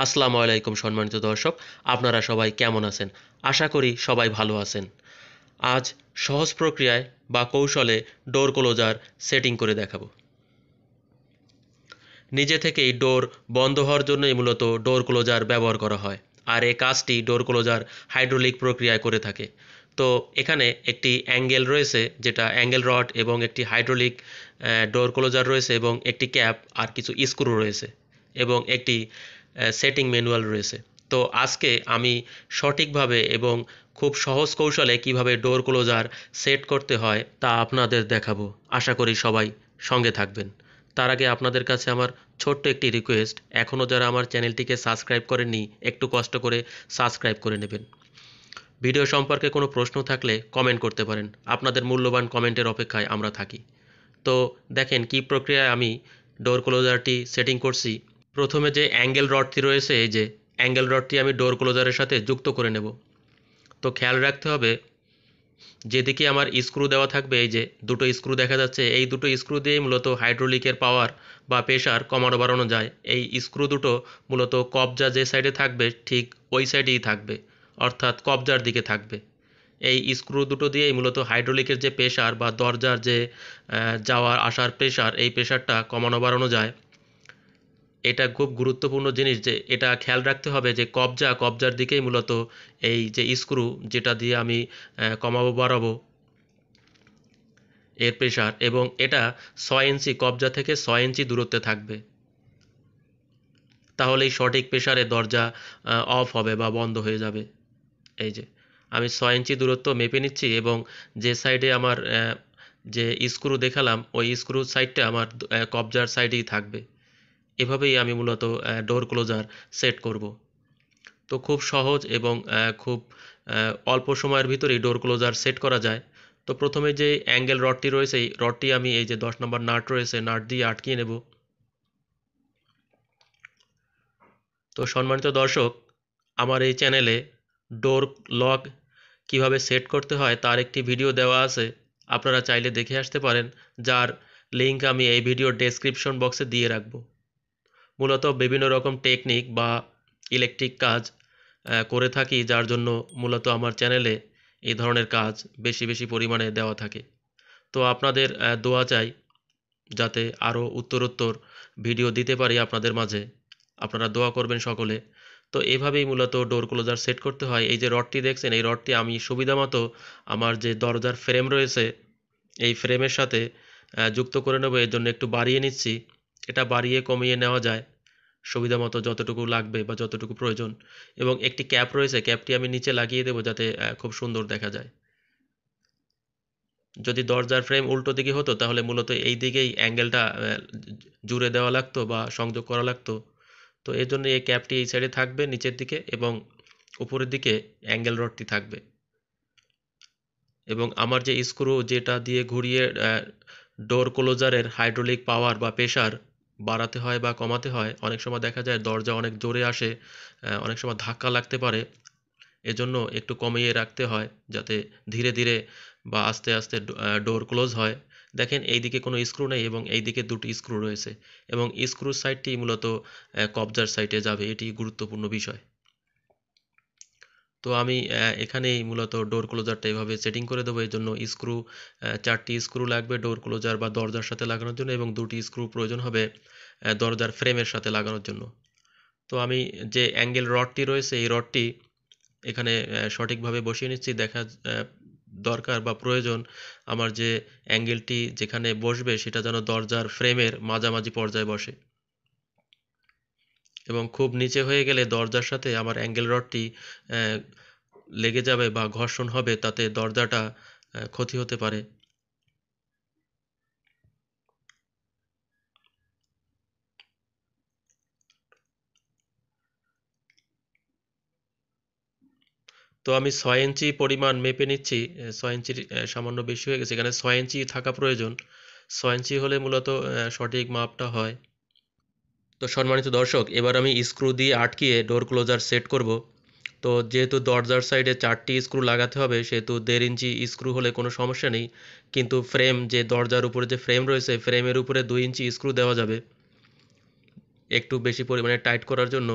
আসসালামু আলাইকুম সম্মানিত দর্শক, আপনারা সবাই কেমন আছেন? আশা করি সবাই ভালো আছেন। আজ সহজ প্রক্রিয়ায় বা কৌশলে ডোর ক্লোজার সেটিং করে দেখাবো। নিজে থেকেই ডোর বন্ধ হওয়ার জন্যই মূলত ডোর ক্লোজার ব্যবহার করা হয়, আর এই কাজটি ডোর ক্লোজার হাইড্রোলিক প্রক্রিয়ায় করে থাকে। তো এখানে একটি অ্যাঙ্গেল রয়েছে, যেটা অ্যাঙ্গেল রড, এবং একটি হাইড্রোলিক ডোর ক্লোজার রয়েছে, এবং একটি ক্যাপ আর কিছু স্ক্রু রয়েছে, এবং একটি সেটিং ম্যানুয়াল রয়েছে। তো আজকে আমি সঠিকভাবে এবং খুব সহজ কৌশলে কিভাবে ডোর ক্লোজার সেট করতে হয় তা আপনাদের দেখাবো। আশা করি সবাই সঙ্গে থাকবেন। তার আগে আপনাদের কাছে আমার ছোট্ট একটি রিকোয়েস্ট, এখনও যারা আমার চ্যানেলটিকে সাবস্ক্রাইব করেননি একটু কষ্ট করে সাবস্ক্রাইব করে নেবেন। ভিডিও সম্পর্কে কোনো প্রশ্ন থাকলে কমেন্ট করতে পারেন, আপনাদের মূল্যবান কমেন্টের অপেক্ষায় আমরা থাকি। তো দেখেন কি প্রক্রিয়ায় আমি ডোর ক্লোজারটি সেটিং করছি। প্রথমে যে অ্যাঙ্গেল রডটি রয়েছে, এই যে অ্যাঙ্গেল রডটি আমি ডোর ক্লোজারের সাথে যুক্ত করে নেব। তো খেয়াল রাখতে হবে, যেদিকে আমার স্ক্রু দেওয়া থাকবে, এই যে দুটো স্ক্রু দেখা যাচ্ছে, এই দুটো স্ক্রু দিয়েই মূলত হাইড্রোলিকের পাওয়ার বা প্রেশার কমানো বাড়ানো যায়। এই স্ক্রু দুটো মূলত কবজা যে সাইডে থাকবে ঠিক ওই সাইডেই থাকবে, অর্থাৎ কবজার দিকে থাকবে। এই স্ক্রু দুটো দিয়েই মূলত হাইড্রোলিকের যে প্রেশার বা দরজার যে যাওয়ার আসার প্রেশার, এই প্রেশারটা কমানো বাড়ানো যায়। এটা খুব গুরুত্বপূর্ণ জিনিস, যে এটা খেয়াল রাখতে হবে যে কবজার দিকেই মূলত এই যে স্ক্রু, যেটা দিয়ে আমি কমাবো বাড়াবো এর প্রেশার, এবং এটা 6 ইঞ্চি কবজা থেকে 6 ইঞ্চি দূরত্বে থাকবে। তাহলেই সঠিক প্রেশারে দরজা অফ হবে বা বন্ধ হয়ে যাবে। এই যে আমি 6 ইঞ্চি দূরত্ব মেপে নিচ্ছি, এবং যে সাইডে আমার যে স্ক্রু দেখালাম ওই স্ক্রু সাইডটা আমার কবজার সাইডেই থাকবে। এভাবেই আমি মূলত ডোর ক্লোজার সেট করব। তো খুব সহজ এবং খুব অল্প সময়ের ভিতরেই ডোর ক্লোজার সেট করা যায়। তো প্রথমে যে অ্যাঙ্গেল রডটি রয়েছে, এই রডটি আমি এই যে 10 নম্বর নাট রয়েছে, নাট দিয়ে আটকিয়ে নেব। তো সম্মানিত দর্শক, আমার এই চ্যানেলে ডোর লক কিভাবে সেট করতে হয় তার একটি ভিডিও দেওয়া আছে, আপনারা চাইলে দেখে আসতে পারেন, যার লিঙ্ক আমি এই ভিডিওর ডেসক্রিপশন বক্সে দিয়ে রাখব। মূলত বিভিন্ন রকম টেকনিক বা ইলেকট্রিক কাজ করে থাকি, যার জন্য মূলত আমার চ্যানেলে এই ধরনের কাজ বেশি বেশি পরিমাণে দেওয়া থাকে। তো আপনাদের দোয়া চাই, যাতে আরও উত্তরোত্তর ভিডিও দিতে পারি আপনাদের মাঝে। আপনারা দোয়া করবেন সকলে। তো এভাবেই মূলত ডোর ক্লোজার সেট করতে হয়। এই যে রডটি দেখছেন, এই রডটি আমি সুবিধা মতো আমার যে দরজার ফ্রেম রয়েছে এই ফ্রেমের সাথে যুক্ত করে নেব। এর জন্য একটু বাড়িয়ে নিচ্ছি। এটা বাড়িয়ে কমিয়ে নেওয়া যায় সুবিধা মতো, যতটুকু লাগবে বা যতটুকু প্রয়োজন। এবং একটি ক্যাপ রয়েছে, ক্যাপটি আমি নিচে লাগিয়ে দেবো যাতে খুব সুন্দর দেখা যায়। যদি দরজার ফ্রেম উল্টো দিকে হতো তাহলে মূলত এই দিকেই অ্যাঙ্গেলটা জুড়ে দেওয়া লাগতো বা সংযোগ করা লাগতো। তো এর জন্য এই ক্যাপটি এই সাইডে থাকবে নিচের দিকে, এবং উপরের দিকে অ্যাঙ্গেল রডটি থাকবে। এবং আমার যে স্ক্রু যেটা দিয়ে ঘুরিয়ে ডোর ক্লোজারের হাইড্রোলিক পাওয়ার বা প্রেশার বাড়াতে হয় বা কমাতে হয়, অনেক সময় দেখা যায় দরজা অনেক জোরে আসে, অনেক সময় ধাক্কা লাগতে পারে। এজন্য একটু কমিয়ে রাখতে হয়, যাতে ধীরে ধীরে বা আস্তে আস্তে ডোর ক্লোজ হয়। দেখেন এইদিকে কোনো স্ক্রু নেই, এবং এইদিকে দুটি স্ক্রু রয়েছে, এবং স্ক্রুর সাইডটি মূলত কবজার সাইডে যাবে, এটি গুরুত্বপূর্ণ বিষয়। তো আমি এখানেই মূলত ডোর ক্লোজারটা এভাবে সেটিং করে দেবো। এর জন্য স্ক্রু 4টি স্ক্রু লাগবে ডোর ক্লোজার বা দরজার সাথে লাগানোর জন্য, এবং 2টি স্ক্রু প্রয়োজন হবে দরজার ফ্রেমের সাথে লাগানোর জন্য। তো আমি যে অ্যাঙ্গেল রডটি রয়েছে এই রডটি এখানে সঠিকভাবে বসিয়ে নিচ্ছি। দেখা দরকার বা প্রয়োজন আমার যে অ্যাঙ্গেলটি যেখানে বসবে সেটা যেন দরজার ফ্রেমের মাঝামাঝি পর্যায়ে বসে, এবং খুব নিচে হয়ে গেলে দরজার সাথে আমার অ্যাঙ্গেল রডটি লেগে যাবে বা ঘর্ষণ হবে, তাতে দরজাটা ক্ষতি হতে পারে। তো আমি 6 ইঞ্চি পরিমাণ মেপে নিচ্ছি। 6 ইঞ্চির সামান্য বেশি হয়ে গেছে, এখানে 6 ইঞ্চি থাকা প্রয়োজন। 6 ইঞ্চি হলে মূলত সঠিক মাপটা হয়। তো সম্মানিত দর্শক, এবার আমি স্ক্রু দিয়ে আটকিয়ে ডোর ক্লোজার সেট করব। তো যেহেতু দরজার সাইডে 4টি স্ক্রু লাগাতে হবে, সেহেতু 1.5 ইঞ্চি স্ক্রু হলে কোনো সমস্যা নেই। কিন্তু ফ্রেম, যে দরজার উপরে যে ফ্রেম রয়েছে, ফ্রেমের উপরে 2 ইঞ্চি স্ক্রু দেওয়া যাবে একটু বেশি পরিমাণে টাইট করার জন্য।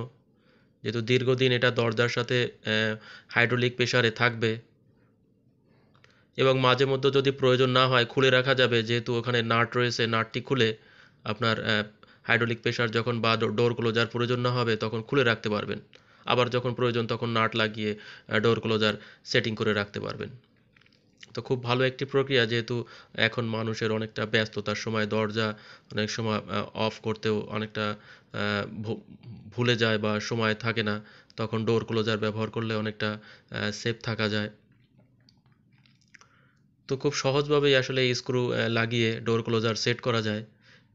যেহেতু দীর্ঘদিন এটা দরজার সাথে হাইড্রোলিক প্রেসারে থাকবে, এবং মাঝে মধ্যে যদি প্রয়োজন না হয় খুলে রাখা যাবে, যেহেতু ওখানে নাট রয়েছে, নাটটি খুলে আপনার হাইড্রোলিক প্রেসার যখন বা ডোর ক্লোজার প্রয়োজন না হবে তখন খুলে রাখতে পারবেন। আবার যখন প্রয়োজন তখন নাট লাগিয়ে ডোর ক্লোজার সেটিং করে রাখতে পারবেন। তো খুব ভালো একটি প্রক্রিয়া, যেহেতু এখন মানুষের অনেকটা ব্যস্ততার সময় দরজা অনেক সময় অফ করতেও অনেকটা ভুলে যায় বা সময় থাকে না, তখন ডোর ক্লোজার ব্যবহার করলে অনেকটা সেফ থাকা যায়। তো খুব সহজভাবেই আসলে এই স্ক্রু লাগিয়ে ডোর ক্লোজার সেট করা যায়,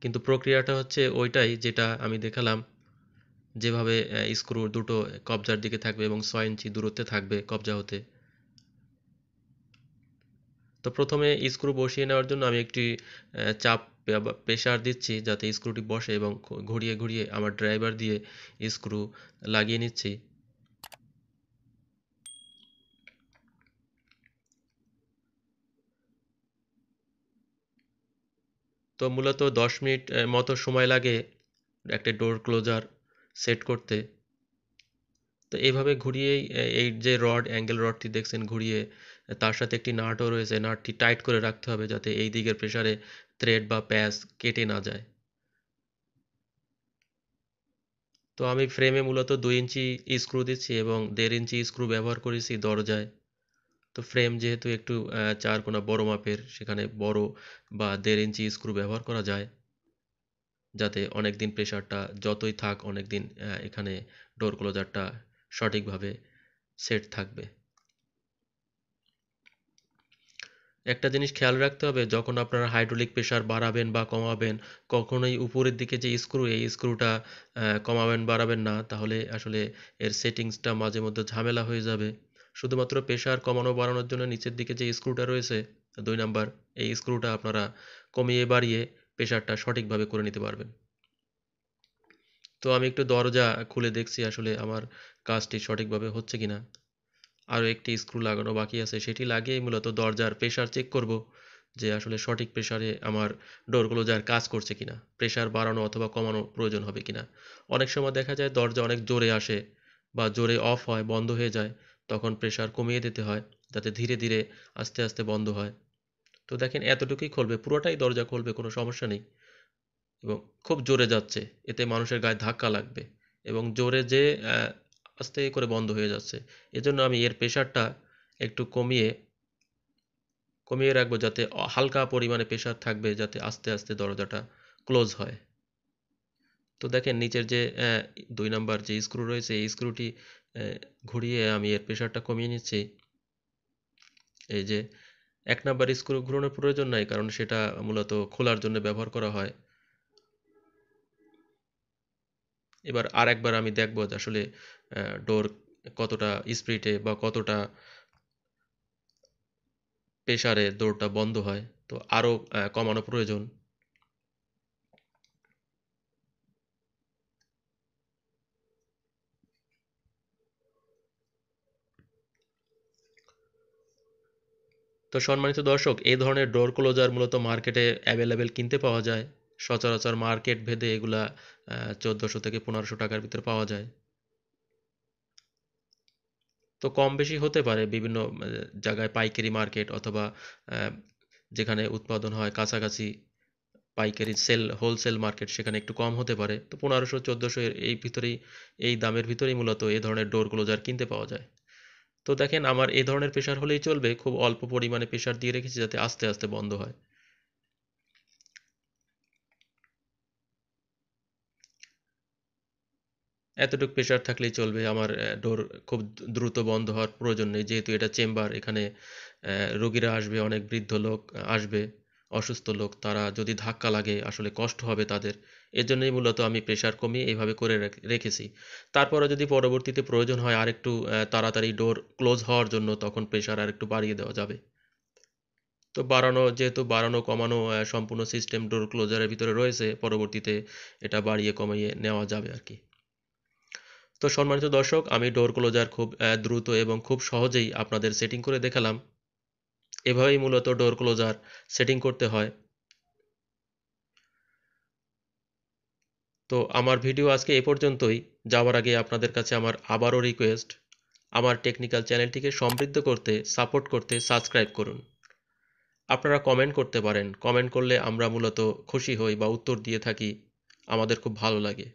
কিন্তু প্রক্রিয়াটা হচ্ছে ওইটাই যেটা আমি দেখালাম, যেভাবে স্ক্রু দুটো কবজার দিকে থাকবে এবং 6 ইঞ্চি দূরত্বে থাকবে কবজা হতে। তো প্রথমে স্ক্রু বসিয়ে নেওয়ার জন্য আমি একটি চাপ বা প্রেসার দিচ্ছি যাতে স্ক্রুটি বসে, এবং ঘুরিয়ে ঘুরিয়ে আমার ড্রাইভার দিয়ে স্ক্রু লাগিয়ে নিচ্ছি। তো মূলত 10 মিনিট মতো সময় লাগে একটা ডোর ক্লোজার সেট করতে। তো এইভাবে ঘুরিয়েই এই যে অ্যাঙ্গেল রডটি দেখছেন ঘুরিয়ে, তার সাথে একটি নাটও রয়েছে, নাটটি টাইট করে রাখতে হবে যাতে এই দিকের প্রেসারে থ্রেড বা প্যাচ কেটে না যায়। তো আমি ফ্রেমে মূলত 2 ইঞ্চি স্ক্রু দিচ্ছি এবং 1.5 ইঞ্চি স্ক্রু ব্যবহার করেছি দরজায়। তো ফ্রেম যেহেতু একটু চার কোনা বড় মাপের, সেখানে বড় বা 1.5 ইঞ্চি স্ক্রু ব্যবহার করা যায়, যাতে অনেকদিন প্রেসারটা যতই থাক অনেকদিন এখানে ডোর ক্লোজারটা সঠিকভাবে সেট থাকবে। একটা জিনিস খেয়াল রাখতে হবে, যখন আপনারা হাইড্রোলিক প্রেসার বাড়াবেন বা কমাবেন, কখনোই উপরের দিকে যে স্ক্রু, এই স্ক্রুটা কমাবেন বাড়াবেন না, তাহলে আসলে এর সেটিংসটা মাঝে মধ্যে ঝামেলা হয়ে যাবে। শুধুমাত্র প্রেসার কমানো বাড়ানোর জন্য নিচের দিকে যে স্ক্রুটা রয়েছে 2 নাম্বার, এই স্ক্রুটা আপনারা কমিয়ে বাড়িয়ে প্রেসারটা সঠিকভাবে করে নিতে পারবেন। তো আমি একটু দরজা খুলে দেখছি আসলে আমার কাজটি সঠিকভাবে হচ্ছে কিনা। আরও একটি স্ক্রু লাগানো বাকি আছে, সেটি লাগিয়েই মূলত দরজার প্রেসার চেক করব যে আসলে সঠিক প্রেসারে আমার ডোর ক্লোজার কাজ করছে কিনা, প্রেসার বাড়ানো অথবা কমানো প্রয়োজন হবে কিনা। অনেক সময় দেখা যায় দরজা অনেক জোরে আসে বা জোরে অফ হয়, বন্ধ হয়ে যায়, তখন প্রেসার কমিয়ে দিতে হয় যাতে ধীরে ধীরে আস্তে আস্তে বন্ধ হয়। তো দেখেন এতটুকুই খুলবে, পুরোটাই দরজা খুলবে, কোনো সমস্যা নেই। এবং খুব জোরে যাচ্ছে, এতে মানুষের গায়ে ধাক্কা লাগবে, এবং জোরে যে আস্তে করে বন্ধ হয়ে যাচ্ছে। এজন্য আমি এর প্রেসারটা একটু কমিয়ে কমিয়ে রাখবো, যাতে হালকা পরিমাণে প্রেসার থাকবে, যাতে আস্তে আস্তে দরজাটা ক্লোজ হয়। তো দেখেন নিচের যে 2 নাম্বার যে স্ক্রু রয়েছে, এই স্ক্রুটি ঘুরিয়ে আমি এর প্রেসারটা কমিয়ে নিচ্ছি। এই যে 1 নাম্বার স্ক্রু ঘুরানোর প্রয়োজন নাই, কারণ সেটা মূলত খোলার জন্য ব্যবহার করা হয়। এবার আরেকবার আমি দেখব যে আসলে ডোর কতটা স্পিডে বা কতটা প্রেসারে ডোরটা বন্ধ হয়। তো আরও কমানো প্রয়োজন। তো সম্মানিত দর্শক, এই ধরনের ডোর ক্লোজার মূলত মার্কেটে অ্যাভেলেবেল কিনতে পাওয়া যায়। সচরাচর মার্কেট ভেদে এগুলা 1400 থেকে 1500 টাকার ভিতরে পাওয়া যায়। তো কম বেশি হতে পারে বিভিন্ন জায়গায়, পাইকারি মার্কেট অথবা আহ, যেখানে উৎপাদন হয় কাছাকাছি পাইকারি হোলসেল মার্কেট, সেখানে একটু কম হতে পারে। তো 1500 1400 এই ভিতরেই, এই দামের ভিতরেই মূলত এই ধরনের ডোর ক্লোজার কিনতে পাওয়া যায়। তো দেখেন আমার এই ধরনের প্রেসার হলেই চলবে, খুব অল্প পরিমাণে প্রেসার দিয়ে রেখেছি যাতে আস্তে আস্তে বন্ধ হয়। এতটুকু প্রেসার থাকলেই চলবে, আমার ডোর খুব দ্রুত বন্ধ হওয়ার প্রয়োজন নেই, যেহেতু এটা চেম্বার, এখানে রোগীরা আসবে, অনেক বৃদ্ধ লোক আসবে, অসুস্থ লোক, তারা যদি ধাক্কা লাগে আসলে কষ্ট হবে তাদের। এজন্যই মূলত আমি প্রেসার কমিয়ে এইভাবে করে রেখেছি। তারপরে যদি পরবর্তীতে প্রয়োজন হয় আরেকটু তাড়াতাড়ি ডোর ক্লোজ হওয়ার জন্য, তখন প্রেসার আর একটু বাড়িয়ে দেওয়া যাবে। তো যেহেতু বাড়ানো কমানো সম্পূর্ণ সিস্টেম ডোর ক্লোজারের ভিতরে রয়েছে, পরবর্তীতে এটা বাড়িয়ে কমিয়ে নেওয়া যাবে আর কি। তো সম্মানিত দর্শক, আমি ডোর ক্লোজার খুব দ্রুত এবং খুব সহজেই আপনাদের সেটিং করে দেখালাম। এভাবেই মূলত ডোর ক্লোজার সেটিং করতে হয়। তো আমার ভিডিও আজকে এ পর্যন্তই। যাওয়ার আগে আপনাদের কাছে আমার আবারও রিকোয়েস্ট, আমার টেকনিক্যাল চ্যানেলটিকে সমৃদ্ধ করতে, সাপোর্ট করতে সাবস্ক্রাইব করুন। আপনারা কমেন্ট করতে পারেন, কমেন্ট করলে আমরা মূলত খুশি হই বা উত্তর দিয়ে থাকি, আমাদের খুব ভালো লাগে।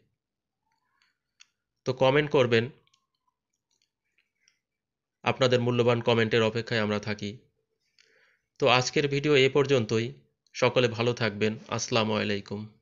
তো কমেন্ট করবেন, আপনাদের মূল্যবান কমেন্টের অপেক্ষায় আমরা থাকি। তো আজকের ভিডিও এ পর্যন্তই। সকলে ভালো থাকবেন। আসসালামু আলাইকুম।